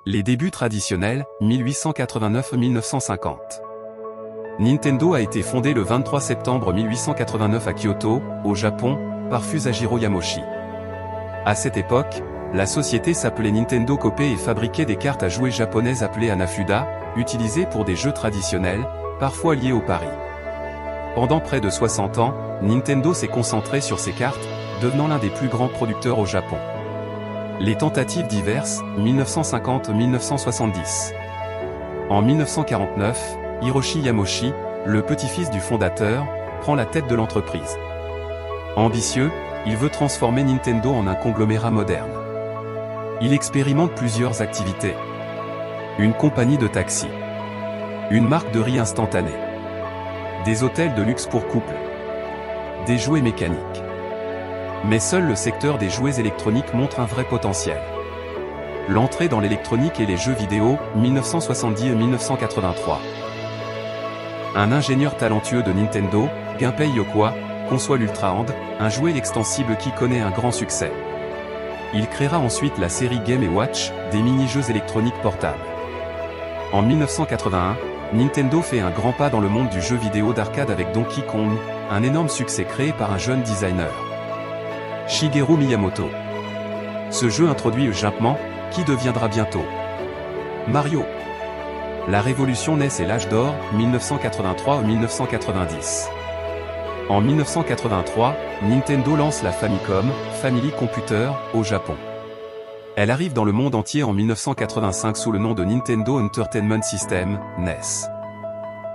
Les débuts traditionnels, 1889-1950. Nintendo a été fondé le 23 septembre 1889 à Kyoto, au Japon, par Fusajiro Yamoshi. À cette époque, la société s'appelait Nintendo Copé et fabriquait des cartes à jouer japonaises appelées Hanafuda, utilisées pour des jeux traditionnels, parfois liés au pari. Pendant près de 60 ans, Nintendo s'est concentré sur ces cartes, devenant l'un des plus grands producteurs au Japon. Les tentatives diverses, 1950-1970. En 1949, Hiroshi Yamoshi, le petit-fils du fondateur, prend la tête de l'entreprise. Ambitieux, il veut transformer Nintendo en un conglomérat moderne. Il expérimente plusieurs activités. Une compagnie de taxi. Une marque de riz instantané. Des hôtels de luxe pour couple. Des jouets mécaniques. Mais seul le secteur des jouets électroniques montre un vrai potentiel. L'entrée dans l'électronique et les jeux vidéo, 1970-1983. Un ingénieur talentueux de Nintendo, Gunpei Yokoi, conçoit l'Ultra Hand, un jouet extensible qui connaît un grand succès. Il créera ensuite la série Game & Watch, des mini-jeux électroniques portables. En 1981, Nintendo fait un grand pas dans le monde du jeu vidéo d'arcade avec Donkey Kong, un énorme succès créé par un jeune designer, Shigeru Miyamoto. Ce jeu introduit le Jumpman, qui deviendra bientôt Mario. La révolution naît et l'âge d'or, 1983-1990. En 1983, Nintendo lance la Famicom, Family Computer, au Japon. Elle arrive dans le monde entier en 1985 sous le nom de Nintendo Entertainment System, NES.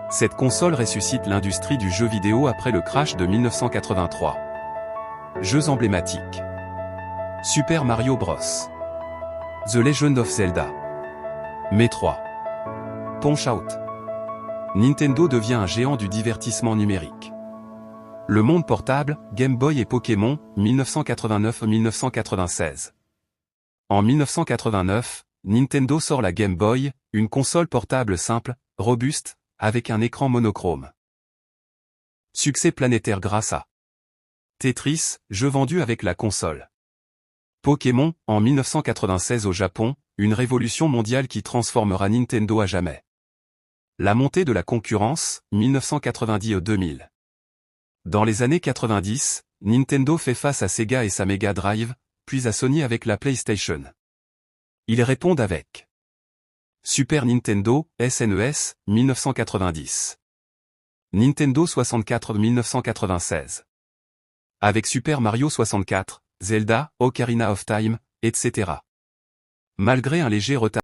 Cette console ressuscite l'industrie du jeu vidéo après le crash de 1983. Jeux emblématiques. Super Mario Bros. The Legend of Zelda. Metroid. Punch-Out. Nintendo devient un géant du divertissement numérique. Le monde portable, Game Boy et Pokémon, 1989-1996. En 1989, Nintendo sort la Game Boy, une console portable simple, robuste, avec un écran monochrome. Succès planétaire grâce à Tetris, jeu vendu avec la console. Pokémon, en 1996 au Japon, une révolution mondiale qui transformera Nintendo à jamais. La montée de la concurrence, 1990-2000. Dans les années 90, Nintendo fait face à Sega et sa Mega Drive, puis à Sony avec la PlayStation. Ils répondent avec Super Nintendo, SNES, 1990. Nintendo 64 1996. Avec Super Mario 64, Zelda, Ocarina of Time, etc. Malgré un léger retard